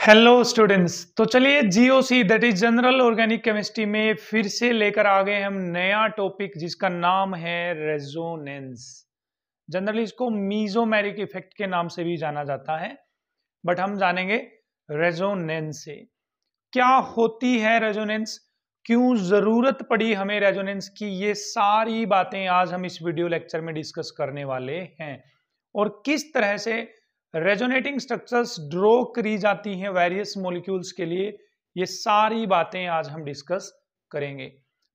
Hello students. तो चलिए GOC that is general organic chemistry में फिर से लेकर आ गए हम नया टॉपिक जिसका नाम है रेजोनेंस। जनरली इसको मीजोमेरिक इफेक्ट के नाम से भी जाना जाता है, बट हम जानेंगे रेजोनेंस से। क्या होती है रेजोनेंस, क्यों जरूरत पड़ी हमें रेजोनेंस की, ये सारी बातें आज हम इस वीडियो लेक्चर में डिस्कस करने वाले हैं। और किस तरह से रेजोनेटिंग स्ट्रक्चर्स ड्रॉ करी जाती हैं वेरियस मॉलिक्यूल्स के लिए, ये सारी बातें आज हम डिस्कस करेंगे।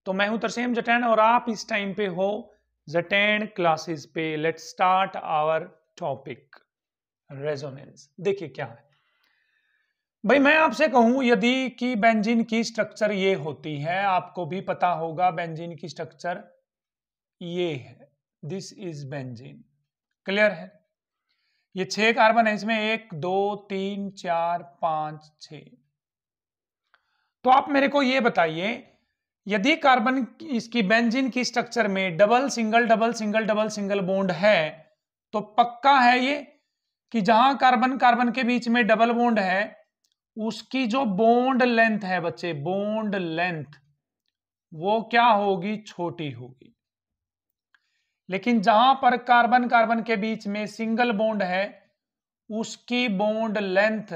तो मैं हूं तरसेम जटैन और आप इस टाइम पे हो जटैन क्लासेस पे। Let's start our topic resonance. देखिए क्या है भाई, मैं आपसे कहूं यदि कि बेंजीन की स्ट्रक्चर ये होती है, आपको भी पता होगा बेंजीन की स्ट्रक्चर ये है, दिस इज बेंजीन। क्लियर है? ये 6 कार्बन है, इसमें 1 2 3 4 5 6। तो आप मेरे को ये बताइए, यदि कार्बन इसकी बेंजीन की स्ट्रक्चर में double single double single double single bond है, तो पक्का है ये कि जहां कार्बन कार्बन के बीच में डबल बॉन्ड है उसकी जो बॉन्ड लेंथ है बच्चे, बॉन्ड लेंथ वो क्या होगी, छोटी होगी। लेकिन जहां पर कार्बन कार्बन के बीच में सिंगल बॉन्ड है उसकी बॉन्ड लेंथ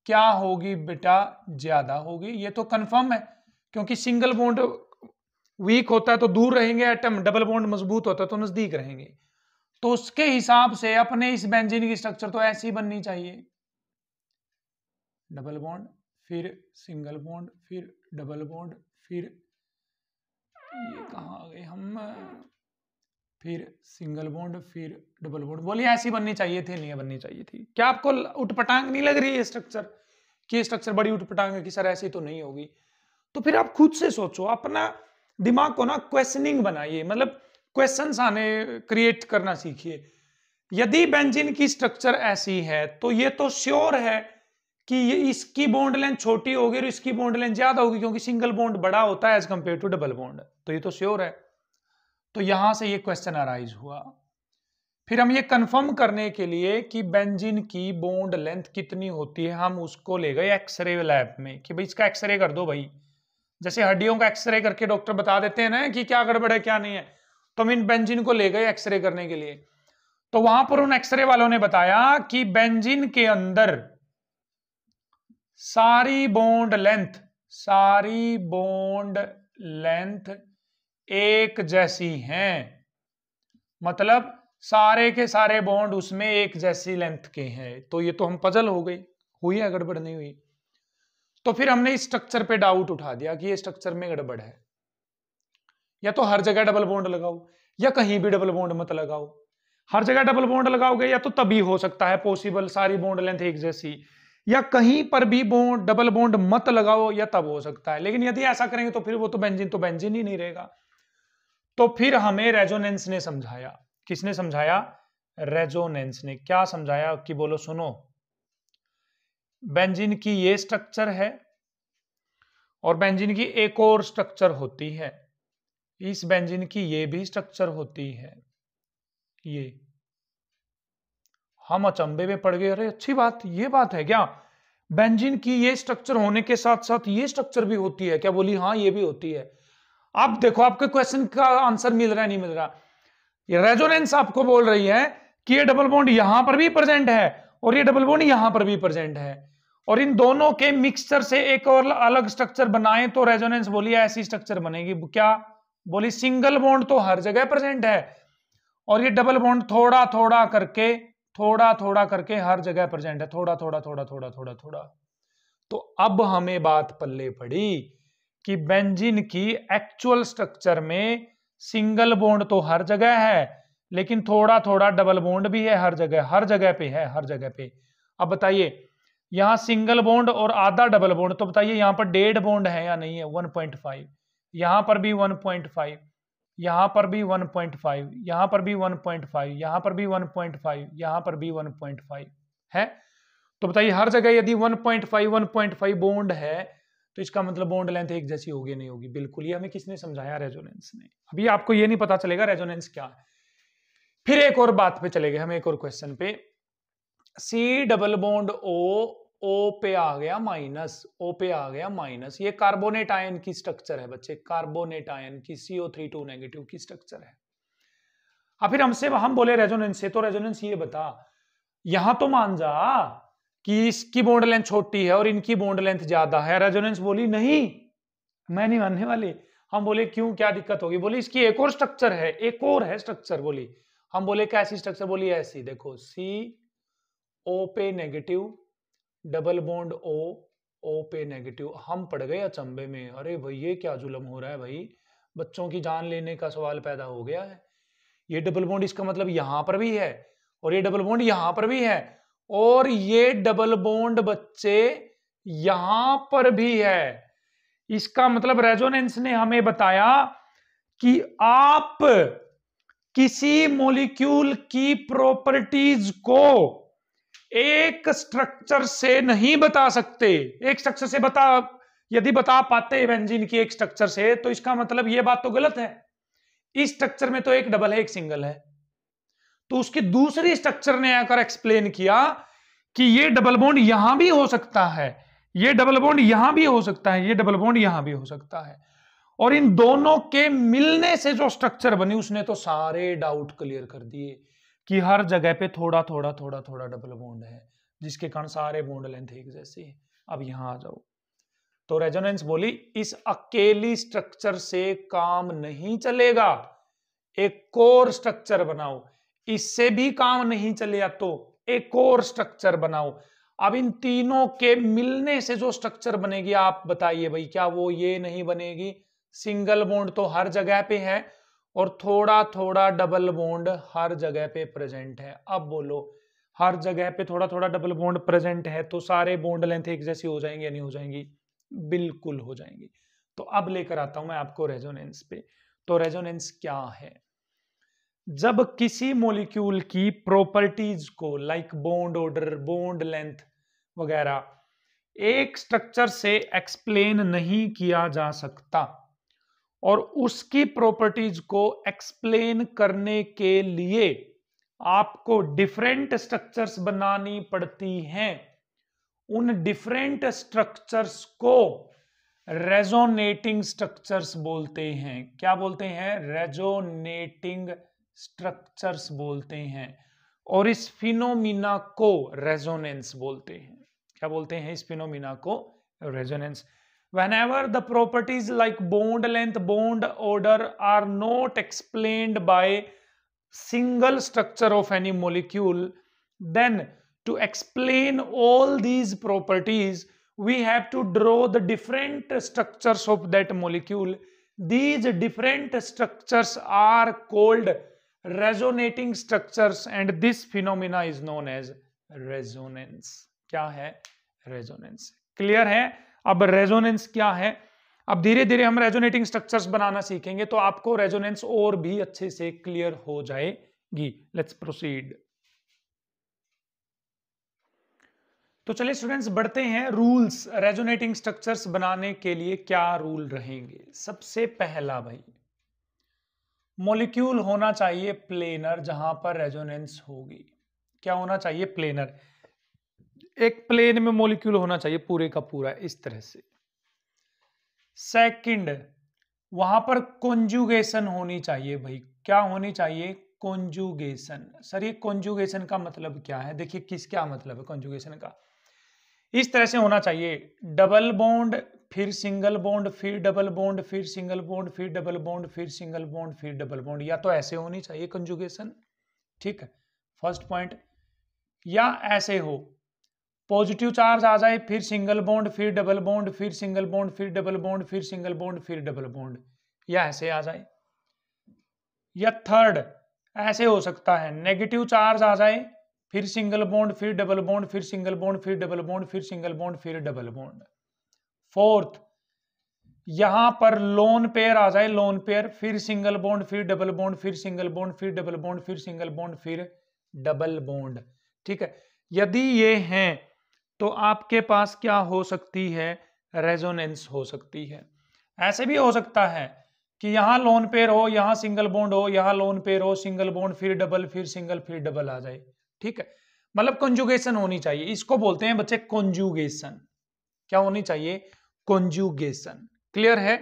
क्या होगी बेटा, ज्यादा होगी। ये तो कंफर्म है, क्योंकि सिंगल बॉन्ड वीक होता है तो दूर रहेंगे एटम, डबल बॉन्ड मजबूत होता है तो नजदीक रहेंगे। तो उसके हिसाब से अपने इस बेंजीन की स्ट्रक्चर तो ऐसी बननी चाहिए, डबल बॉन्ड फिर सिंगल बॉन्ड फिर डबल बॉन्ड फिर ये कहां आ गए हम, फिर सिंगल बॉन्ड फिर डबल बॉन्ड। बोलिए ऐसी बननी चाहिए थी, नहीं बननी चाहिए थी? क्या आपको उटपटांग नहीं लग रही है स्ट्रक्चर कि स्ट्रक्चर बड़ी उटपटांग है कि सर ऐसी तो नहीं होगी? तो फिर आप खुद से सोचो, अपना दिमाग को ना क्वेश्चनिंग बनाइए, मतलब क्वेश्चंस आने क्रिएट करना सीखिए। यदि बेंजीन की स्ट्रक्चर ऐसी है तो ये तो श्योर है कि ये इसकी बॉन्ड लेंथ छोटी होगी और इसकी बॉन्ड लेंथ ज्यादा होगी, क्योंकि सिंगल बॉन्ड बड़ा होता है as compared to double bond. तो ये तो श्योर है। तो यहां से ये क्वेश्चन अराइज हुआ। फिर हम ये कंफर्म करने के लिए कि बेंजीन की बॉन्ड लेंथ कितनी होती है, हम उसको ले गए एक्सरे लैब में कि भाई इसका एक्सरे कर दो भाई। जैसे हड्डियों का एक्सरे करके डॉक्टर बता देते हैं ना कि क्या गड़बड़ है क्या नहीं है, तो हम इन बेंजीन को ले गए एक्सरे करने के लिए। तो वहां पर उन एक्सरे वालों ने बताया कि बेंजीन के अंदर सारी बॉन्ड लेंथ एक जैसी हैं, मतलब सारे के सारे बॉन्ड उसमें एक जैसी लेंथ के हैं। तो ये तो हम पजल हो गई, हुई है गड़बड़ नहीं हुई? तो फिर हमने इस स्ट्रक्चर पे डाउट उठा दिया कि ये स्ट्रक्चर में गड़बड़ है, या तो हर जगह डबल बॉन्ड लगाओ या कहीं भी डबल बॉन्ड मत लगाओ। हर जगह डबल बॉन्ड लगाओगे या तो तभी हो सकता है पॉसिबल सारी बॉन्ड लेंथ एक जैसी, या कहीं पर भी बॉन्ड डबल बॉन्ड मत लगाओ या तब हो सकता है। लेकिन यदि ऐसा करेंगे तो फिर वो तो बेंजीन ही नहीं रहेगा। तो फिर हमें रेजोनेंस ने समझाया। किसने समझाया? रेजोनेंस ने। क्या समझाया कि बोलो सुनो, बेंजीन की ये स्ट्रक्चर है और बेंजीन की एक और स्ट्रक्चर होती है, इस बेंजीन की ये भी स्ट्रक्चर होती है। ये हम अचंभे में पड़ गए, अरे अच्छी बात, ये बात है क्या, बेंजीन की ये स्ट्रक्चर होने के साथ साथ ये स्ट्रक्चर भी होती है क्या? बोली हाँ ये भी होती है। अब देखो आपके क्वेश्चन का आंसर मिल रहा है नहीं मिल रहा? ये रेजोनेंस आपको बोल रही है कि ये डबल बॉन्ड यहां पर भी प्रेजेंट है और ये डबल बॉन्ड यहां पर भी प्रेजेंट है, और इन दोनों के मिक्सचर से एक और अलग स्ट्रक्चर बनाए तो रेजोनेंस बोली ऐसी स्ट्रक्चर बनेगी। क्या बोली? सिंगल बॉन्ड तो हर जगह प्रेजेंट है और ये डबल बॉन्ड थोड़ा थोड़ा करके हर जगह प्रेजेंट है, थोड़ा थोड़ा। तो अब हमें बात पल्ले पड़ी कि बेंजीन की एक्चुअल स्ट्रक्चर में सिंगल बॉन्ड तो हर जगह है, लेकिन थोड़ा थोड़ा डबल बॉन्ड भी है हर जगह पे है, हर जगह पे। अब बताइए, यहां सिंगल बॉन्ड और आधा डबल बॉन्ड, तो बताइए यहां पर डेड बॉन्ड है या नहीं है? 1.5, यहां पर भी 1.5, यहां पर भी 1.5, यहां पर भी 1.5, यहां पर भी 1.5, यहां पर भी 1.5 है। तो बताइए हर जगह यदि 1.5 बॉन्ड है तो इसका मतलब बॉन्ड लेंथ एक जैसी होगी नहीं होगी? बिल्कुल। ये हमें किसने समझाया? रेजोनेंस ने। अभी आपको ये नहीं पता चलेगा रेजोनेंस क्या है। फिर एक और बात पे चले गए हम, एक और क्वेश्चन पे। सी डबल बॉन्ड ओ ओ पे आ गया माइनस, ओ पे आ गया माइनस। ये कार्बोनेट आयन की स्ट्रक्चर है बच्चे, कार्बोनेट आयन की CO3 नेगेटिव की स्ट्रक्चर है। अब फिर हम बोले रेजोनेंस से, तो रेजोनेंस ये बता, यहां तो मान जा कि इसकी बॉन्ड लेंथ छोटी है और इनकी बॉन्ड लेंथ ज्यादा है। रेजोनेंस बोली नहीं, मैं नहीं मानने वाली। हम बोले क्यों, क्या दिक्कत होगी? बोली इसकी एक और स्ट्रक्चर है, एक और है स्ट्रक्चर। बोली, हम बोले कैसी स्ट्रक्चर? बोली ऐसी, देखो CO पे नेगेटिव, डबल बॉन्ड O पे नेगेटिव। हम पड़ गए अचंभे में, अरे भाई ये क्या जुल्म हो रहा है भाई, बच्चों की जान लेने का सवाल पैदा हो गया है। ये डबल बॉन्ड, इसका मतलब यहां पर भी है और ये डबल बॉन्ड यहां पर भी है और ये डबल बॉन्ड बच्चे यहां पर भी है। इसका मतलब रेजोनेंस ने हमें बताया कि आप किसी मॉलिक्यूल की प्रॉपर्टीज को एक स्ट्रक्चर से नहीं बता सकते। एक स्ट्रक्चर से यदि बता पाते बेंजीन की एक स्ट्रक्चर से, तो इसका मतलब यह बात तो गलत है। इस स्ट्रक्चर में तो एक डबल है, एक सिंगल है। तो उसकी दूसरी स्ट्रक्चर ने आकर एक्सप्लेन किया कि ये डबल बॉन्ड यहां भी हो सकता है, ये डबल बॉन्ड यहां भी हो सकता है, ये डबल बॉन्ड यहां भी हो सकता है। और इन दोनों के मिलने से जो स्ट्रक्चर बनी, उसने तो सारे डाउट क्लियर कर दिए कि हर जगह पे थोड़ा थोड़ा थोड़ा थोड़ा डबल बॉन्ड है, जिसके कारण सारे बॉन्ड लेंथ एक जैसे है। अब यहां आ जाओ, तो रेजोनेंस बोली इस अकेली स्ट्रक्चर से काम नहीं चलेगा, एक और स्ट्रक्चर बनाओ। इससे भी काम नहीं चलेगा तो एक और स्ट्रक्चर बनाओ। अब इन तीनों के मिलने से जो स्ट्रक्चर बनेगी, आप बताइए भाई, क्या वो ये नहीं बनेगी? सिंगल बॉन्ड तो हर जगह पे है और थोड़ा थोड़ा डबल बॉन्ड हर जगह पे प्रेजेंट है। अब बोलो, हर जगह पे थोड़ा थोड़ा डबल बॉन्ड प्रेजेंट है तो सारे बॉन्ड लेंथ एक जैसी हो जाएंगी या नहीं हो जाएंगी? बिल्कुल हो जाएंगी। तो अब लेकर आता हूं मैं आपको रेजोनेंस पे। तो रेजोनेंस क्या है? जब किसी मॉलिक्यूल की प्रॉपर्टीज को, like bond order, bond length वगैरह, एक स्ट्रक्चर से एक्सप्लेन नहीं किया जा सकता और उसकी प्रॉपर्टीज को एक्सप्लेन करने के लिए आपको डिफरेंट स्ट्रक्चर्स बनानी पड़ती हैं। उन डिफरेंट स्ट्रक्चर्स को रेजोनेटिंग स्ट्रक्चर्स बोलते हैं। क्या बोलते हैं? रेजोनेटिंग स्ट्रक्चर्स बोलते हैं। और इस फिनोमिना को रेजोनेंस बोलते हैं। क्या बोलते हैं इस फिनोमिना को? Resonance. Whenever the properties like bond length, bond order are not explained by single structure of any molecule, then to explain all these properties, we have to draw the different structures of that molecule. These different structures are called resonating structures and this phenomena is known as resonance. क्या है? Resonance. Clear है? अब resonance क्या है, अब धीरे धीरे हम रेजोनेटिंग स्ट्रक्चर्स बनाना सीखेंगे तो आपको रेजोनेंस और भी अच्छे से क्लियर हो जाएगी। Let's proceed. तो चलिए स्टूडेंट्स बढ़ते हैं। रूल्स, रेजोनेटिंग स्ट्रक्चर्स बनाने के लिए क्या रूल रहेंगे? सबसे पहला भाई, मॉलिक्यूल होना चाहिए प्लेनर जहां पर रेजोनेंस होगी। क्या होना चाहिए? प्लेनर। एक प्लेन में मॉलिक्यूल होना चाहिए पूरे का पूरा इस तरह से। सेकंड, वहां पर कॉन्जुगेशन होनी चाहिए भाई। क्या होनी चाहिए? कॉन्जुगेशन। सर ये कॉन्जुगेशन का मतलब क्या है? देखिए क्या मतलब है कॉन्जुगेशन का। इस तरह से होना चाहिए, डबल बॉन्ड, फिर सिंगल बॉन्ड, फिर डबल बॉन्ड, फिर सिंगल बॉन्ड, फिर डबल बॉन्ड, फिर सिंगल बॉन्ड, फिर डबल बॉन्ड। या तो ऐसे होनी चाहिए कॉन्जुगेशन, ठीक है, फर्स्ट पॉइंट। या ऐसे हो, पॉजिटिव चार्ज आ जाए, फिर सिंगल बॉन्ड, फिर डबल बॉन्ड, फिर सिंगल बॉन्ड, फिर डबल बॉन्ड, फिर सिंगल बॉन्ड, फिर डबल बॉन्ड, या ऐसे आ जाए। या थर्ड ऐसे हो सकता है, नेगेटिव चार्ज आ जाए, फिर सिंगल बॉन्ड, फिर डबल बॉन्ड, फिर सिंगल बॉन्ड, फिर डबल बॉन्ड, फिर सिंगल बॉन्ड, फिर डबल बॉन्ड। फोर्थ, यहां पर लोन पेयर आ जाए, लोन पेयर, फिर सिंगल बॉन्ड, फिर डबल बॉन्ड, फिर सिंगल बॉन्ड, फिर डबल बॉन्ड, फिर सिंगल बॉन्ड, फिर डबल बॉन्ड, ठीक है। यदि ये हैं तो आपके पास क्या हो सकती है? रेजोनेंस हो सकती है। ऐसे भी हो सकता है कि यहां लोन पेयर हो, यहां सिंगल बॉन्ड हो, यहां लोन पेयर हो, सिंगल बॉन्ड, फिर डबल, फिर सिंगल, फिर डबल आ जाए, ठीक है। मतलब कंजुगेशन होनी चाहिए, इसको बोलते हैं बच्चे कंजुगेशन। क्या होनी चाहिए? कंजुगेशन। क्लियर है?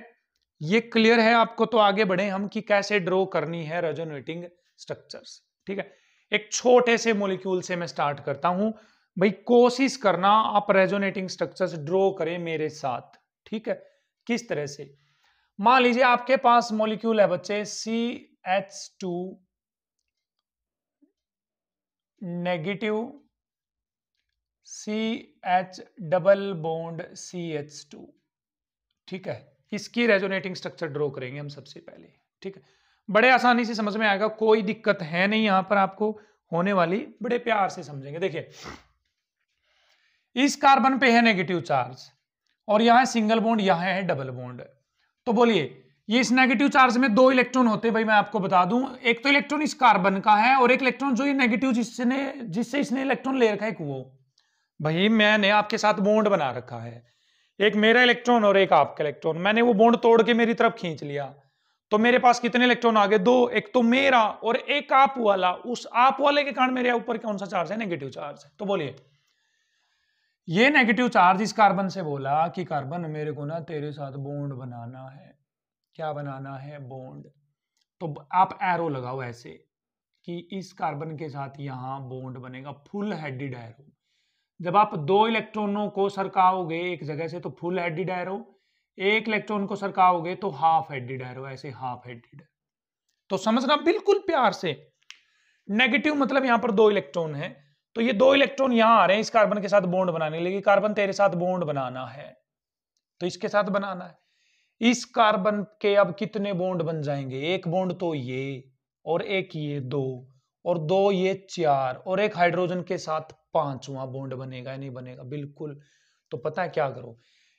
ये क्लियर है आपको? तो आगे बढ़े हम कि कैसे ड्रॉ करनी है रेजोनेटिंग स्ट्रक्चर्स। ठीक है, एक छोटे से मॉलिक्यूल से मैं स्टार्ट करता हूं भाई, कोशिश करना आप रेजोनेटिंग स्ट्रक्चर्स ड्रॉ करें मेरे साथ। ठीक है, किस तरह से? मान लीजिए आपके पास मॉलिक्यूल है बच्चे CH2 negative CH double bond CH2। ठीक है, इसकी रेजोनेटिंग स्ट्रक्चर ड्रॉ करेंगे हम सबसे पहले। ठीक है, बड़े आसानी से समझ में आएगा, कोई दिक्कत है नहीं यहां पर आपको होने वाली, बड़े प्यार से समझेंगे। देखिए, इस कार्बन पे है नेगेटिव चार्ज और यहां सिंगल बॉन्ड, यहां है डबल बॉन्ड। तो बोलिए, ये इस नेगेटिव चार्ज में 2 इलेक्ट्रॉन होते हैं भाई, मैं आपको बता दूं। एक तो इलेक्ट्रॉन इस कार्बन का है और एक इलेक्ट्रॉन जो ये नेगेटिव जिससे इसने इलेक्ट्रॉन ले रखा है वो। भाई मैंने आपके साथ बॉन्ड बना रखा है, एक मेरा इलेक्ट्रॉन और एक आपका इलेक्ट्रॉन, मैंने वो बॉन्ड तोड़ के मेरी तरफ खींच लिया, तो मेरे पास कितने इलेक्ट्रॉन आ गए? 2। एक तो मेरा और एक आप वाला। उस आप वाले के कारण मेरे ऊपर कौन सा चार्ज है? नेगेटिव चार्ज है। तो बोलिए, ये नेगेटिव चार्ज इस कार्बन से बोला कि कार्बन मेरे को ना तेरे साथ बॉन्ड बनाना है। क्या बनाना है? बॉन्ड। तो आप एरो लगाओ ऐसे कि इस कार्बन के साथ यहां बॉन्ड बनेगा, फुल हेडेड एरो। जब आप 2 इलेक्ट्रॉनों को सरकाओगे एक जगह से तो फुल हेडेड एरो, एक इलेक्ट्रॉन को सरकाओगे तो हाफ हेडेड एरो, ऐसे हाफ हेडेड। तो समझना बिल्कुल प्यार से। नेगेटिव मतलब यहां पर 2 इलेक्ट्रॉन है, तो ये 2 इलेक्ट्रॉन यहां आ रहे हैं इस कार्बन के साथ बॉन्ड बनाने के लिए। कार्बन तेरे साथ बॉन्ड बनाना है तो इसके साथ बनाना है। इस कार्बन के अब कितने बॉन्ड बन जाएंगे? एक बॉन्ड तो ये, और एक ये 2, और 2 ये 4, और एक हाइड्रोजन के साथ 5वां बॉन्ड बनेगा या नहीं बनेगा? बिल्कुल। तो पता है क्या करो,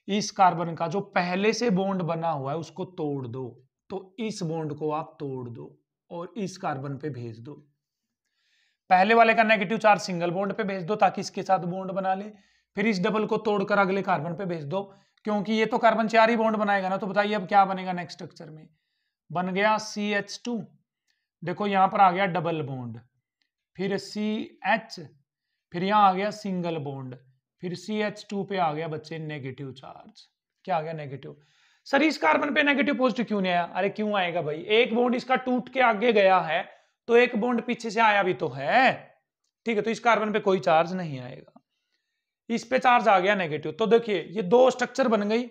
इस कार्बन का जो पहले से बॉन्ड बना हुआ है उसको तोड़ दो। तो इस बॉन्ड को आप तोड़ दो और इस कार्बन पे भेज दो। पहले वाले का नेगेटिव चार्ज सिंगल बॉन्ड पे भेज दो ताकि इसके साथ बॉन्ड बना ले, फिर इस डबल को तोड़कर अगले कार्बन पे भेज दो, क्योंकि ये तो कार्बन 4 ही बॉन्ड बनाएगा ना। तो बताइए अब क्या बनेगा नेक्स्ट स्ट्रक्चर में? बन गया CH2। देखो यहां पर आ गया डबल बॉन्ड, फिर CH, फिर यहां आ गया सिंगल बॉन्ड, फिर CH2 पे आ गया बच्चे नेगेटिव चार्ज। क्या आ गया? नेगेटिव। सर इस कार्बन पे नेगेटिव पॉजिटिव क्यों नहीं आया? अरे क्यों आएगा भाई, एक बॉन्ड इसका टूट के आगे गया है तो एक बॉन्ड पीछे से आया भी तो है। ठीक है, तो इस कार्बन पे कोई चार्ज नहीं आएगा, इस पे चार्ज आ गया नेगेटिव। तो देखिए ये 2 स्ट्रक्चर बन गई,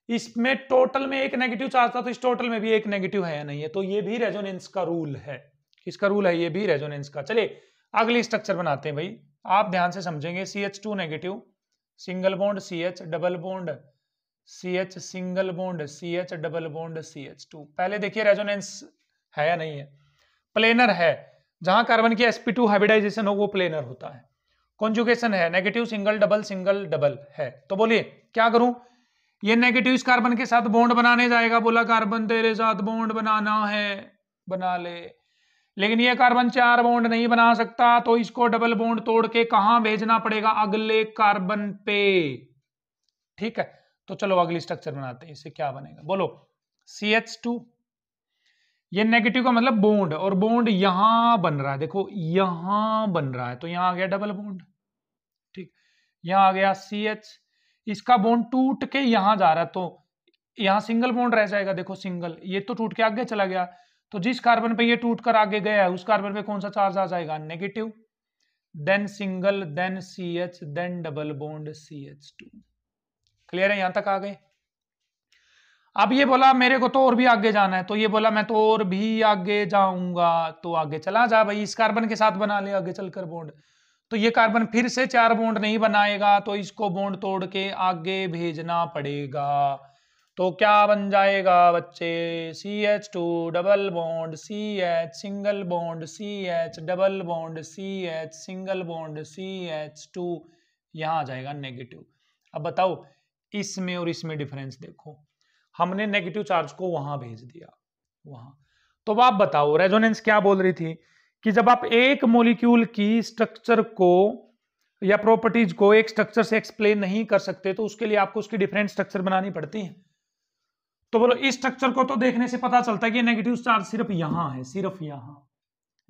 इसमें टोटल में एक नेगेटिव चार्ज था तो इस टोटल में भी एक नेगेटिव है या नहीं है? तो ये भी रेजोनेंस का रूल है। किसका रूल है? ये भी रेजोनेंस का। चलिए अगली स्ट्रक्चर बनाते हैं भाई, आप ध्यान से समझेंगे। CH2 negative, single bond CH, double bond CH, single bond CH, double bond CH2। पहले देखिए रेजोनेंस है या नहीं है? प्लेनर है, जहां कार्बन की sp2 हाइब्रिडाइजेशन हो वो प्लेनर होता है। कॉन्जुगेशन है, नेगेटिव सिंगल डबल है। तो बोलिए क्या करूं? ये नेगेटिव इस कार्बन के साथ बॉन्ड बनाने जाएगा, बोला कार्बन तेरे साथ बॉन्ड बनाना है, बना ले। लेकिन ये कार्बन 4 बॉन्ड नहीं बना सकता, तो इसको डबल बॉन्ड तोड़ के कहां भेजना पड़ेगा? अगले कार्बन पे। ठीक है, तो चलो अगली स्ट्रक्चर बनाते हैं। इससे क्या बनेगा बोलो? CH2, ये नेगेटिव का मतलब बॉन्ड, और बॉन्ड यहां बन रहा है, देखो यहां बन रहा है, तो यहां आ गया डबल बॉन्ड। ठीक, यहां आ गया CH, इसका बॉन्ड टूट के यहां जा रहा है तो यहां सिंगल बॉन्ड रह जाएगा। देखो सिंगल, ये तो टूट के आगे चला गया, तो जिस कार्बन पे ये टूट कर आगे गया है उस कार्बन पे कौन सा चार्ज आ जाएगा? Negative. Then single, then CH, then double bond CH2। Clear है? यहां तक आ गए? अब ये बोला मेरे को तो और भी आगे जाना है, तो ये बोला मैं तो और भी आगे जाऊंगा, तो आगे चला जा भाई, इस कार्बन के साथ बना ले आगे चलकर बॉन्ड। तो ये कार्बन फिर से 4 बॉन्ड नहीं बनाएगा, तो इसको बॉन्ड तोड़ के आगे भेजना पड़ेगा। तो क्या बन जाएगा बच्चे? CH2 double bond CH, single bond CH, double bond CH, single bond CH2, यहां आ जाएगा नेगेटिव। अब बताओ इसमें और इसमें डिफरेंस देखो, हमने नेगेटिव चार्ज को वहां भेज दिया, वहां। तो आप बताओ रेजोनेंस क्या बोल रही थी कि जब आप एक मॉलिक्यूल की स्ट्रक्चर को या प्रॉपर्टीज को एक स्ट्रक्चर से एक्सप्लेन नहीं कर सकते तो उसके लिए आपको उसकी डिफरेंट स्ट्रक्चर बनानी पड़ती है। तो बोलो इस स्ट्रक्चर को तो देखने से पता चलता है कि नेगेटिव चार्ज सिर्फ यहां है, सिर्फ यहां,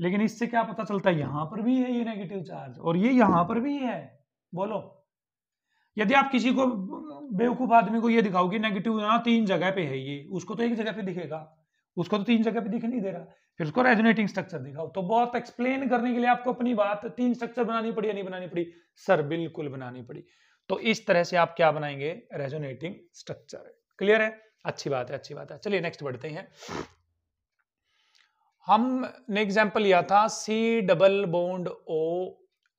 लेकिन इससे क्या पता चलता है, यहां पर भी है ये नेगेटिव चार्ज और ये यहां पर भी है। बोलो, यदि आप किसी को बेवकूफ आदमी को ये दिखाओ कि नेगेटिव यहाँ 3 जगह पे है, ये उसको तो एक जगह पे दिखेगा, उसको तो 3 जगह पे दिख नहीं दे रहा, फिर उसको रेजोनेटिंग स्ट्रक्चर दिखाओ। तो बहुत एक्सप्लेन करने के लिए आपको अपनी बात 3 स्ट्रक्चर बनानी पड़ी या नहीं बनानी पड़ी? सर बिल्कुल बनानी पड़ी। तो इस तरह से आप क्या बनाएंगे? Resonating structure. क्लियर है? अच्छी बात है, अच्छी बात है। चलिए नेक्स्ट बढ़ते हैं। हमने एग्जाम्पल लिया था C double bond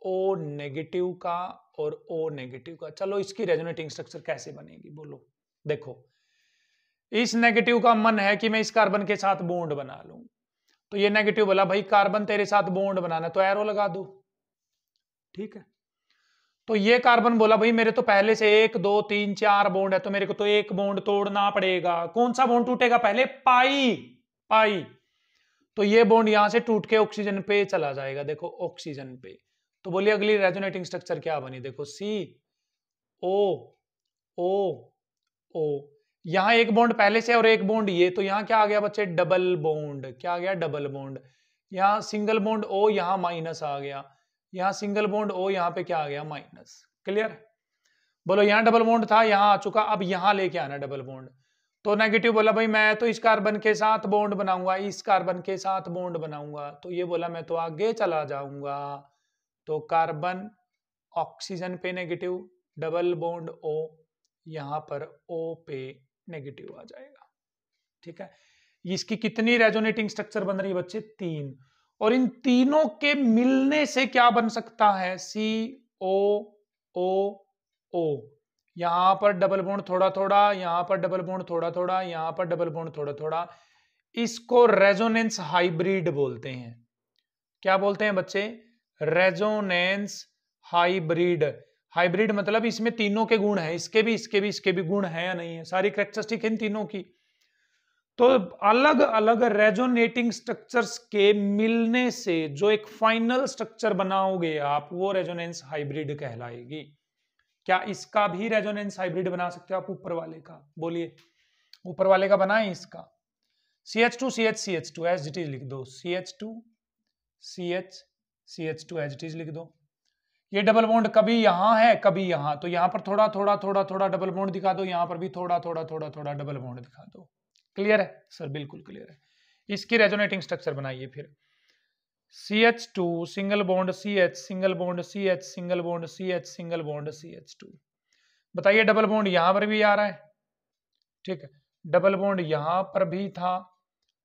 O negative का और ओ नेगेटिव का। चलो इसकी रेजोनेटिंग स्ट्रक्चर कैसे बनेगी बोलो। देखो, इस नेगेटिव का मन है कि मैं इस कार्बन के साथ बॉन्ड बना लूं, तो ये नेगेटिव बोला भाई कार्बन तेरे साथ बॉन्ड बनाना, तो एरो लगा दो। ठीक है, तो ये कार्बन बोला भाई मेरे तो पहले से 1 2 3 4 बॉन्ड है, तो मेरे को तो एक बॉन्ड तोड़ना पड़ेगा। कौन सा बॉन्ड टूटेगा पहले? पाई। पाई। तो ये बॉन्ड यहां से टूट के ऑक्सीजन पे चला जाएगा। देखो ऑक्सीजन पे। तो बोलिए अगली रेजोनेटिंग स्ट्रक्चर क्या बनी? देखो सी ओ ओ ओ, यहां एक बॉन्ड पहले से और एक बॉन्ड ये, तो यहां क्या आ गया बच्चे? Double bond. क्या आ गया? Double bond. यहां सिंगल बॉन्ड ओ, यहां माइनस आ गया। यहां सिंगल बॉन्ड ओ, यहां पे क्या आ गया? माइनस। क्लियर? बोलो, यहां डबल बॉन्ड था, यहां आ चुका, अब यहां लेके आना डबल बॉन्ड। तो नेगेटिव बोला भाई मैं तो इस कार्बन के साथ बॉन्ड बनाऊंगा, इस कार्बन के साथ बॉन्ड बनाऊंगा, तो ये बोला मैं तो आगे चला जाऊंगा। तो कार्बन ऑक्सीजन पे नेगेटिव, डबल बॉन्ड ओ, यहां पर ओ पे नेगेटिव आ जाएगा। ठीक है, इसकी कितनी रेजोनेटिंग स्ट्रक्चर बन रही है बच्चे? 3। और इन तीनों के मिलने से क्या बन सकता है? सी ओ ओ ओ, यहां पर डबल बॉन्ड थोड़ा थोड़ा, यहां पर डबल बॉन्ड थोड़ा थोड़ा, यहां पर डबल बॉन्ड थोड़ा थोड़ा। इसको रेजोनेंस हाइब्रिड बोलते हैं। क्या बोलते हैं बच्चे? Resonance hybrid. हाइब्रिड मतलब इसमें तीनों के गुण हैं, इसके भी इसके भी इसके भी गुण है या नहीं है, सारी कैरेक्टरिस्टिक इन तीनों की। तो अलग अलग रेजोनेटिंग स्ट्रक्चर्स के मिलने से जो एक फाइनल स्ट्रक्चर बनाओगे आप, वो रेजोनेंस हाइब्रिड कहलाएगी। क्या इसका भी रेजोनेंस हाइब्रिड बना सकते हो आप ऊपर वाले का? बोलिए, ऊपर वाले का बनाएं इसका। CH2 CH CH2 as it is लिख दो, CH2 CH CH2 as it is लिख दो। ये डबल बॉन्ड कभी यहां है कभी यहां, तो यहां पर थोड़ा थोड़ा थोड़ा थोड़ा डबल बॉन्ड दिखा दो, यहां पर भी थोड़ा थोड़ा थोड़ा थोड़ा डबल बॉन्ड दिखा दो। क्लियर है? सर बिल्कुल क्लियर है। इसकी रेजोनेटिंग स्ट्रक्चर बनाइए फिर। CH2 single bond CH, single bond CH, single bond CH, single bond CH2। बताइए डबल बॉन्ड यहां पर भी आ रहा है। ठीक है, डबल बॉन्ड यहां पर भी था,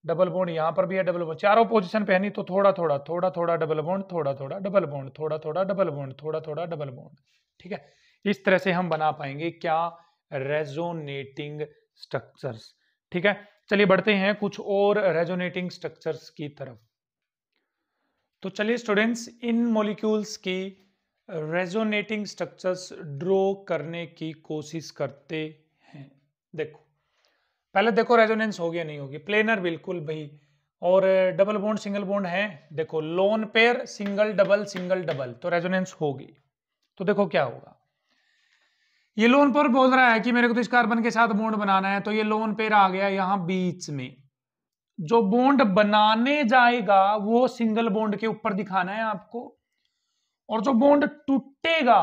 डबल बॉन्ड यहां पर भी है, डबल बॉन्ड चारों पोजीशन पे है, नहीं तो थोड़ा थोड़ा थोड़ा थोड़ा डबल बॉन्ड, थोड़ा थोड़ा डबल बॉन्ड, थोड़ा थोड़ा डबल बॉन्ड, थोड़ा थोड़ा डबल बॉन्ड। ठीक है, इस तरह से हम बना पाएंगे क्या? Resonating structures. ठीक है, चलिए बढ़ते हैं कुछ और रेजोनेटिंग स्ट्रक्चर्स की तरफ। तो चलिए स्टूडेंट्स, इन मॉलिक्यूल्स की रेजोनेटिंग स्ट्रक्चर्स ड्रॉ करने की कोशिश करते हैं। देखो, पहले देखो रेजोनेंस होगी या नहीं होगी। प्लेनर बिल्कुल भाई, और डबल बॉन्ड सिंगल बॉन्ड है। देखो लोन पेयर सिंगल डबल, तो रेजोनेंस होगी। तो देखो क्या होगा, ये लोन पेयर बोल रहा है कि मेरे को तो इस कार्बन के साथ बॉन्ड बनाना है, तो ये लोन पेयर आ गया यहां बीच में। जो बॉन्ड बनाने जाएगा वो सिंगल बॉन्ड के ऊपर दिखाना है आपको, और जो बॉन्ड टूटेगा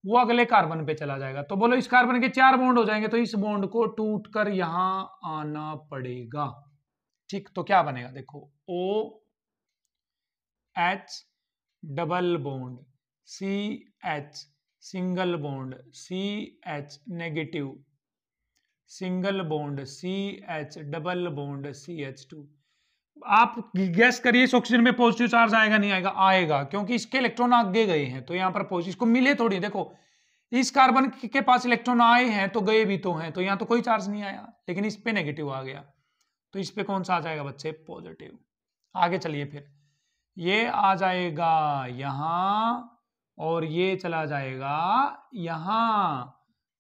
वो अगले कार्बन पे चला जाएगा। तो बोलो इस कार्बन के 4 बॉन्ड हो जाएंगे, तो इस बॉन्ड को टूटकर यहां आना पड़ेगा। ठीक, तो क्या बनेगा? देखो O H double bond CH, single bond CH negative, single bond CH, double bond CH2। आप गैस करिए इस ऑक्सीजन में पॉजिटिव चार्ज आएगा नहीं आएगा? आएगा, क्योंकि इसके इलेक्ट्रॉन आगे गए हैं, तो यहां पर पॉजिटिव, इसको मिले थोड़ी। देखो इस कार्बन के पास इलेक्ट्रॉन आए हैं तो गए भी तो हैं, तो यहां तो कोई चार्ज नहीं आया, लेकिन इस पे नेगेटिव आ गया, तो इस पे कौन सा आ जाएगा बच्चे? पॉजिटिव। आगे चलिए फिर, ये आ जाएगा यहां और ये चला जाएगा यहां,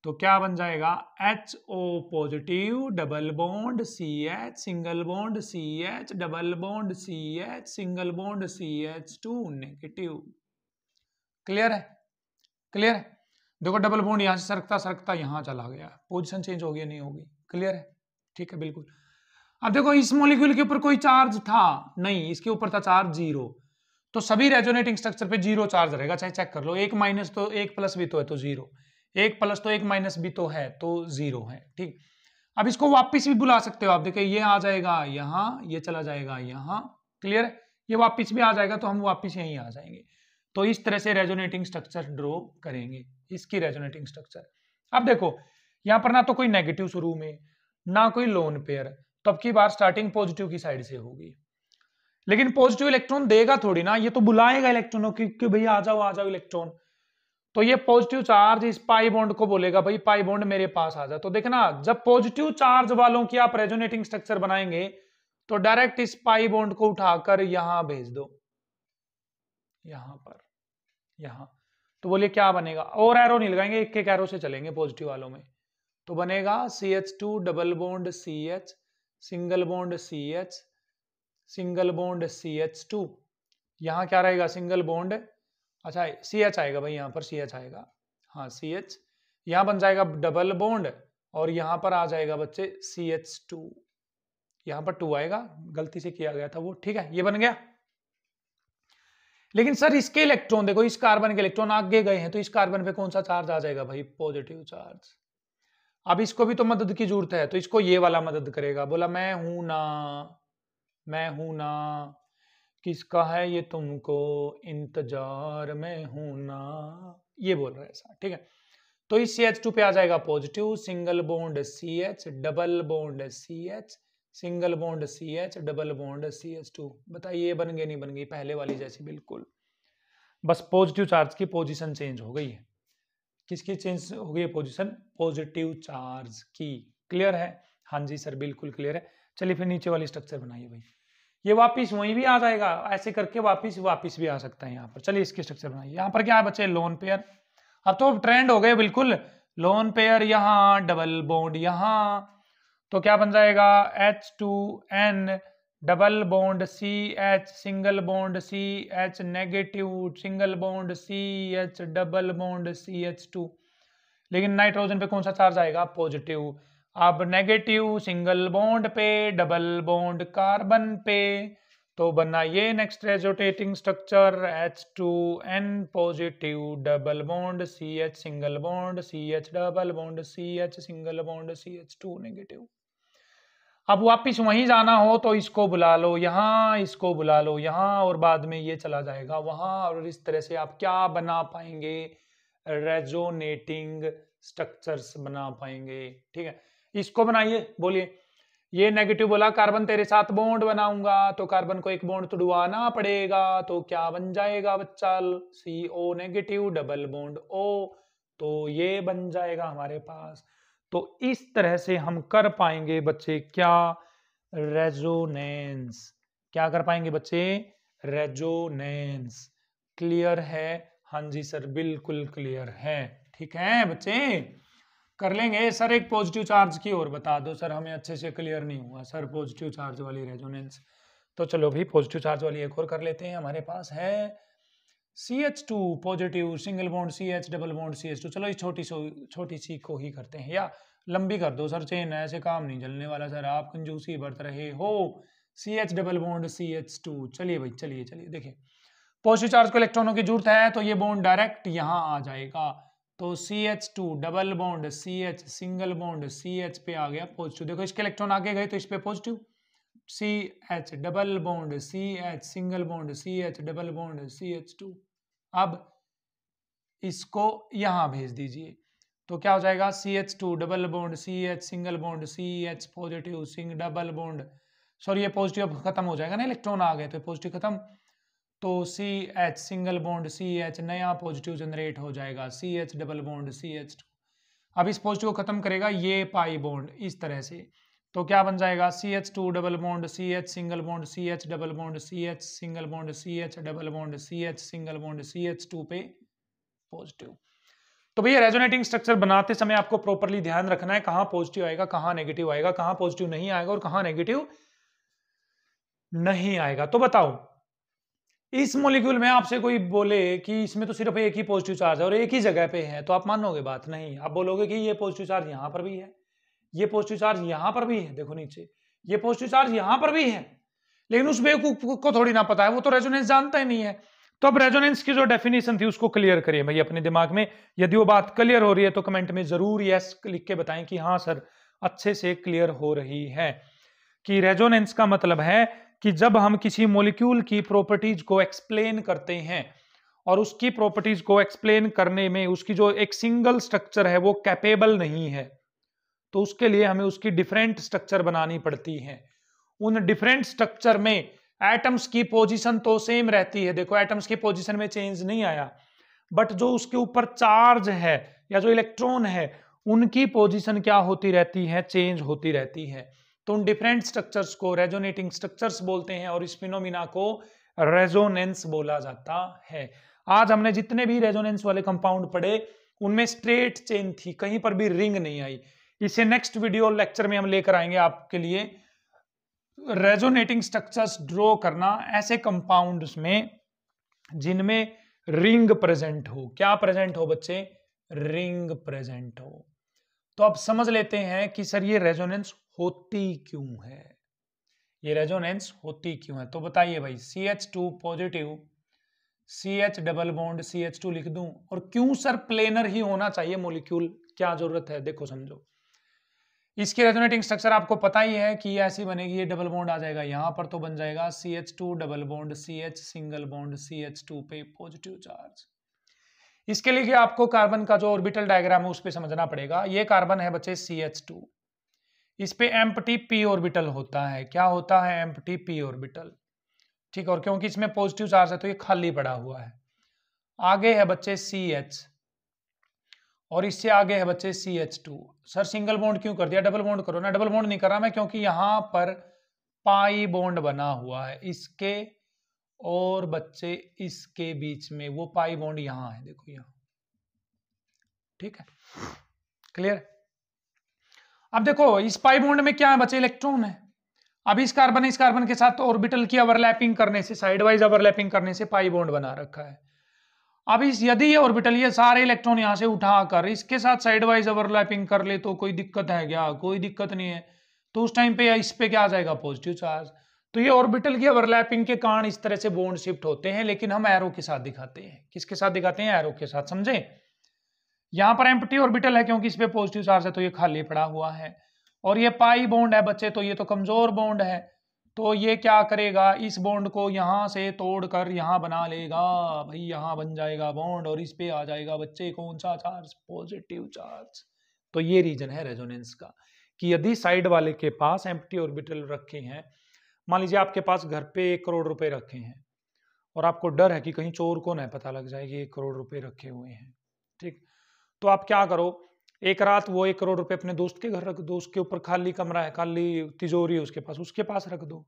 तो क्या बन जाएगा? HO positive, double bond CH, single bond CH, double bond CH, single bond CH2 negative. Clear है? क्लियर है? देखो डबल बॉन्ड यहां से सरकता सरकता यहां चला गया, पोजीशन चेंज हो गई नहीं होगी? क्लियर है? ठीक है, बिल्कुल। अब देखो इस मॉलिक्यूल के ऊपर कोई चार्ज था नहीं, इसके ऊपर था चार्ज 0, तो सभी रेजोनेटिंग स्ट्रक्चर पे 0 चार्ज रहेगा, चाहे चेक कर लो। एक माइनस तो एक प्लस भी तो है तो 0, एक प्लस तो एक माइनस भी तो है तो 0 है, ठीक। अब इसको वापस भी बुला सकते हो आप, देखिए ये आ जाएगा यहाँ, ये चला जाएगा यहाँ, क्लियर है, ये वापस भी आ जाएगा तो हम वापस यहीं आ जाएंगे। तो इस तरह से रेजोनेटिंग स्ट्रक्चर ड्रॉ करेंगे, इसकी रेजोनेटिंग स्ट्रक्चर। अब देखो यहाँ पर ना तो कोई नेगेटिव शुरू में, ना कोई लोन पेयर, तो अब की बार स्टार्टिंग पॉजिटिव की साइड से होगी। लेकिन पॉजिटिव इलेक्ट्रॉन देगा थोड़ी ना, ये तो बुलाएगा इलेक्ट्रॉनों की कि भैया आ जाओ इलेक्ट्रॉन। तो ये पॉजिटिव चार्ज इस पाई बॉन्ड को बोलेगा भाई पाई बॉन्ड मेरे पास आ जा। तो देखना जब पॉजिटिव चार्ज वालों की आप रेजोनेटिंग स्ट्रक्चर बनाएंगे तो डायरेक्ट इस पाई बॉन्ड को उठाकर यहां भेज दो, यहां पर, यहां। तो बोलिए क्या बनेगा, और एरो नहीं लगाएंगे, एक एक एरो से चलेंगे पॉजिटिव वालों में। तो बनेगा CH2 double bond CH, single bond CH, single bond CH2, यहां क्या रहेगा सिंगल बॉन्ड, अच्छा CH आएगा भाई, यहां पर CH आएगा, हाँ CH, यहां बन जाएगा डबल बॉन्ड, और यहां पर आ जाएगा बच्चे CH2, यहां पर 2 आएगा, गलती से किया गया था वो, ठीक है, ये बन गया। लेकिन सर इसके इलेक्ट्रॉन देखो, इस कार्बन के इलेक्ट्रॉन आगे गए हैं, तो इस कार्बन पे कौन सा चार्ज आ जाएगा भाई, पॉजिटिव चार्ज। अब इसको भी तो मदद की जरूरत है, तो इसको ये वाला मदद करेगा, बोला मैं हूं ना, मैं हूं ना, किसका है ये तुमको इंतजार, मैं हूं ना, ये बोल रहा है ऐसा, ठीक है। तो इस CH2 पे आ जाएगा positive, single bond CH, double bond CH, single bond CH, double bond CH2। बताइए बन गई नहीं बन गई, पहले वाली जैसी बिल्कुल, बस पॉजिटिव चार्ज की पोजीशन चेंज हो गई है। किसकी चेंज हो गई है पोजीशन, पॉजिटिव चार्ज की। क्लियर है, हाँ जी सर बिल्कुल क्लियर है। चलिए फिर नीचे वाली स्ट्रक्चर बनाइए भाई, ये वापिस वहीं भी आ जाएगा, ऐसे करके वापिस भी आ सकता है यहाँ पर। चलिए इसकी स्ट्रक्चर बनाइए, यहाँ पर क्या है बच्चे, लोन पेयर। अब तो ट्रेंड हो गए बिल्कुल, लोन पेयर यहाँ, डबल बॉन्ड यहाँ, तो क्या बन जाएगा H2N, double bond CH, single bond CH negative, single bond CH, double bond CH2। लेकिन नाइट्रोजन पे कौन सा चार्ज आएगा, पॉजिटिव। अब नेगेटिव सिंगल बॉन्ड पे, डबल बॉन्ड कार्बन पे, तो बना ये next rotating structure H2N positive, double bond CH, single bond CH, double bond CH, single bond CH2 negative. अब वापिस वहीं जाना हो तो इसको बुला लो यहाँ, इसको बुला लो यहाँ, और बाद में ये चला जाएगा वहां, और इस तरह से आप क्या बना पाएंगे, रेजोनेटिंग स्ट्रक्चर्स बना पाएंगे, ठीक है। इसको बनाइए, बोलिए, ये नेगेटिव बोला कार्बन तेरे साथ बॉन्ड बनाऊंगा, तो कार्बन को एक बॉन्ड तुड़वाना पड़ेगा, तो क्या बन जाएगा बच्चा, CO negative, double bond O, तो ये बन जाएगा हमारे पास। तो इस तरह से हम कर पाएंगे बच्चे क्या, रेजोनेंस। क्या कर पाएंगे बच्चे, रेजोनेंस। क्लियर है, हाँ जी सर बिल्कुल क्लियर है, ठीक है बच्चे, कर लेंगे। सर एक पॉजिटिव चार्ज की और बता दो सर, हमें अच्छे से क्लियर नहीं हुआ सर पॉजिटिव चार्ज वाली रेजोनेंस। तो चलो भी पॉजिटिव चार्ज वाली एक और कर लेते हैं। हमारे पास है CH2 positive, single bond CH, double bond CH2। चलो इस छोटी सी को ही करते हैं, या लंबी कर दो सर चेन, ऐसे काम नहीं चलने वाला सर, आप कंजूसी बरत रहे हो। CH डबल बॉन्ड CH2, चलिए भाई चलिए देखिए, पॉजिटिव चार्ज को इलेक्ट्रॉनों की जरूरत है, तो ये बॉन्ड डायरेक्ट यहाँ आ जाएगा, तो CH2 double bond CH, single bond CH पे आ गया पॉजिटिव। देखो इसके इलेक्ट्रॉन आगे गए तो इस पे positive, CH double bond CH, single bond CH, double bond CH2। अब इसको यहां भेज दीजिए, तो क्या हो जाएगा, CH2 double bond CH, single bond CH positive, sing double bond, sorry ये पॉजिटिव खत्म हो जाएगा ना, इलेक्ट्रॉन आ गए तो पॉजिटिव खत्म, तो CH सिंगल बॉन्ड CH, नया पॉजिटिव जनरेट हो जाएगा, CH डबल बॉन्ड CH2। अब इस पॉजिटिव को खत्म करेगा ये पाई बॉन्ड इस तरह से, तो क्या बन जाएगा, CH2 double bond CH, single bond CH, double bond CH, single bond CH, double bond CH, single bond CH2 पे पॉजिटिव। तो भैया रेजोनेटिंग स्ट्रक्चर बनाते समय आपको प्रॉपर्ली ध्यान रखना है, कहां पॉजिटिव आएगा, कहां नेगेटिव आएगा, कहां पॉजिटिव नहीं आएगा और कहां नेगेटिव नहीं आएगा। तो बताओ इस मॉलिक्यूल में आपसे कोई बोले कि इसमें तो सिर्फ एक ही पॉजिटिव चार्ज है और एक ही जगह पे है, तो आप मानोगे बात, नहीं। आप बोलोगे कि ये पॉजिटिव चार्ज यहां पर भी है, ये पॉजिटिव चार्ज यहां पर भी है, देखो नीचे ये पॉजिटिव चार्ज यहां पर भी है, लेकिन उस बेवकूफ को थोड़ी ना पता है, वो तो रेजोनेंस जानता ही नहीं है। तो अब रेजोनेंस की जो डेफिनेशन थी उसको क्लियर करिए भाई अपने दिमाग में। यदि वो बात क्लियर हो रही है तो कमेंट में जरूर यस लिख के बताएं कि हाँ सर अच्छे से क्लियर हो रही है। कि रेजोनेंस का मतलब है कि जब हम किसी मॉलिक्यूल की प्रॉपर्टीज को एक्सप्लेन करते हैं और उसकी प्रॉपर्टीज को एक्सप्लेन करने में उसकी जो एक सिंगल स्ट्रक्चर है वो कैपेबल नहीं है, तो उसके लिए हमें उसकी डिफरेंट स्ट्रक्चर बनानी पड़ती है। उन डिफरेंट स्ट्रक्चर में एटम्स की पोजीशन तो सेम रहती है, देखो एटम्स की पोजीशन में चेंज नहीं आया, बट जो उसके ऊपर चार्ज है या जो इलेक्ट्रॉन है उनकी पोजीशन क्या होती रहती है, चेंज होती रहती है। तो उन डिफरेंट स्ट्रक्चर्स को रेजोनेटिंग स्ट्रक्चर्स बोलते हैं और इस फिनोमिना को रेजोनेंस बोला जाता है। आज हमने जितने भी रेजोनेंस वाले कंपाउंड पढ़े उनमें स्ट्रेट चेन थी, कहीं पर भी रिंग नहीं आई। इसे नेक्स्ट वीडियो लेक्चर में हम लेकर आएंगे आपके लिए रेजोनेटिंग स्ट्रक्चर्स ड्रॉ करना ऐसे कंपाउंड्स में जिनमें रिंग प्रेजेंट हो। क्या प्रेजेंट हो बच्चे? रिंग प्रेजेंट हो। तो अब समझ लेते हैं कि सर ये रेजोनेंस होती क्यों है, ये रेजोनेंस होती क्यों है। तो बताइए भाई, CH2 positive CH double bond CH2 लिख दूं, और क्यों सर प्लेनर ही होना चाहिए मॉलिक्यूल, क्या जरूरत है? देखो समझो, इसकी रेजोनेटिंग स्ट्रक्चर आपको पता ही है कि ऐसी बनेगी, ये डबल बॉन्ड आ जाएगा यहां पर तो बन जाएगा CH2 double bond CH single bond CH2 पे पॉजिटिव चार्ज। इसके लिए आपको कार्बन का जो ऑर्बिटल डायग्राम है उस पे समझना पड़ेगा। ये कार्बन है बच्चे CH2, इस पे एम्प्टी p ऑर्बिटल होता है। क्या होता है? एम्प्टी p ऑर्बिटल, ठीक। और क्योंकि इसमें पॉजिटिव चार्ज है तो ये खाली पड़ा हुआ है। आगे है बच्चे CH और इससे आगे है बच्चे CH2। सर सिंगल बॉन्ड क्यों कर दिया? डबल बॉन्ड करो ना। डबल बॉन्ड नहीं कर रहा मैं, क्योंकि यहां पर पाई बॉन्ड बना हुआ है इसके और बच्चे इसके बीच में, वो पाई बॉन्ड यहां है, देखो यहां, ठीक है, क्लियर। अब देखो इस पाई बॉन्ड में क्या है बच्चे? इलेक्ट्रॉन है। अब इस कार्बन के साथ तो ऑर्बिटल की ओवरलैपिंग करने से, साइड वाइज ओवरलैपिंग करने से पाई बॉन्ड बना रखा है। अब इस यदि ये ऑर्बिटल ये सारे इलेक्ट्रॉन यहां से उठाकर इसके साथ साइड वाइज ओवरलैपिंग कर ले तो कोई दिक्कत है क्या? कोई दिक्कत नहीं है। तो उस टाइम पे इस पे क्या आ जाएगा? Positive charge. तो ये ऑर्बिटल की ओवरलैपिंग के कारण इस तरह से बॉन्ड शिफ्ट होते हैं, लेकिन हम एरो के साथ दिखाते हैं। किसके साथ दिखाते हैं? एरो के साथ, समझे। यहां पर एम्प्टी ऑर्बिटल है क्योंकि इस पे पॉजिटिव चार्ज है तो ये खाली पड़ा हुआ है, और ये पाई बॉन्ड है बच्चे तो ये तो कमजोर बॉन्ड है। तो ये क्या करेगा? इस बॉन्ड को यहां से तोड़कर यहां बना लेगा भाई, यहां बन जाएगा बॉन्ड और इस पे आ जाएगा बच्चे कौन सा चार्ज? Positive charge. तो ये रीजन है रेजोनेंस का, कि यदि साइड वाले के पास एम्प्टी ऑर्बिटल रखे हैं, मान लीजिए आपके पास घर पे 1 करोड़ रुपए रखे हैं और आपको डर है कि कहीं चोर को न पता लग जाए कि 1 करोड़ रुपए रखे हुए हैं, ठीक। तो आप क्या करो, एक रात वो 1 करोड़ रुपए अपने दोस्त के घर रख दो, उसके ऊपर खाली कमरा है, खाली तिजोरी है उसके पास रख दो।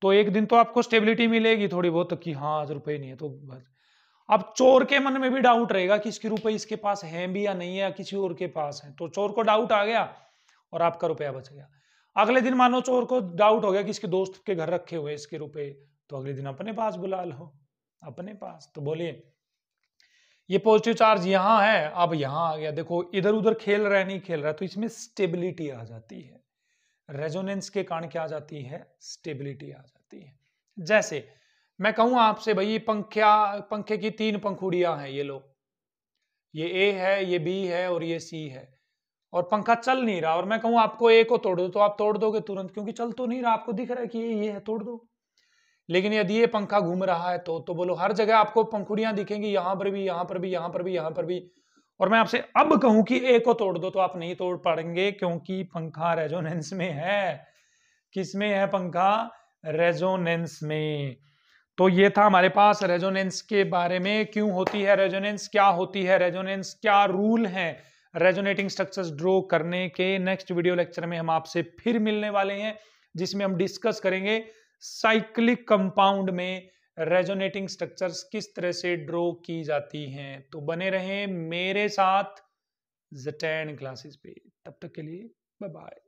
तो एक दिन तो आपको स्टेबिलिटी मिलेगी थोड़ी बहुत कि हाँ आज रुपए नहीं है तो बस। अब चोर के मन में भी डाउट रहेगा कि इसके रुपए इसके पास है भी या नहीं है, या किसी और के पास है। तो चोर को डाउट आ गया और आपका रुपया बच गया। अगले दिन मानो चोर को डाउट हो गया कि इसके दोस्त के घर रखे हुए इसके रुपए, तो अगले दिन अपने पास बुला लो, अपने पास। तो बोलिए, ये पॉजिटिव चार्ज यहां है, अब यहां आ गया, देखो इधर उधर खेल रहा है, नहीं खेल रहा है, तो इसमें स्टेबिलिटी आ जाती है। रेजोनेंस के कारण क्या आ जाती है? स्टेबिलिटी आ जाती है। जैसे मैं कहूं आपसे भाई पंखे की 3 पंखुड़ियां हैं, ये लो, ये ए है, ये बी है और ये सी है, और पंखा चल नहीं रहा, और मैं कहूं आपको ए को तोड़ दो, तो आप तोड़ दोगे तुरंत, क्योंकि चल तो नहीं रहा, आपको दिख रहा है कि ये है, तोड़ दो। लेकिन यदि ये पंखा घूम रहा है तो बोलो हर जगह आपको पंखुड़ियां दिखेंगी, यहां पर भी, यहां पर भी, यहां पर भी, यहां पर भी। और मैं आपसे अब कहूं कि ए को तोड़ दो तो आप नहीं तोड़ पाएंगे, क्योंकि पंखा रेजोनेंस में है। किसमें है पंखा? रेजोनेंस में। तो ये था हमारे पास रेजोनेंस के बारे में, क्यों होती है रेजोनेंस, क्या होती है रेजोनेंस, क्या रूल है रेजोनेटिंग स्ट्रक्चर्स ड्रॉ करने के। नेक्स्ट वीडियो लेक्चर में हम आपसे फिर मिलने वाले हैं, जिसमें हम डिस्कस करेंगे साइक्लिक कंपाउंड में रेजोनेटिंग स्ट्रक्चर्स किस तरह से ड्रॉ की जाती हैं। तो बने रहें मेरे साथ ज़ेटन क्लासेस पे, तब तक के लिए बाय बाय।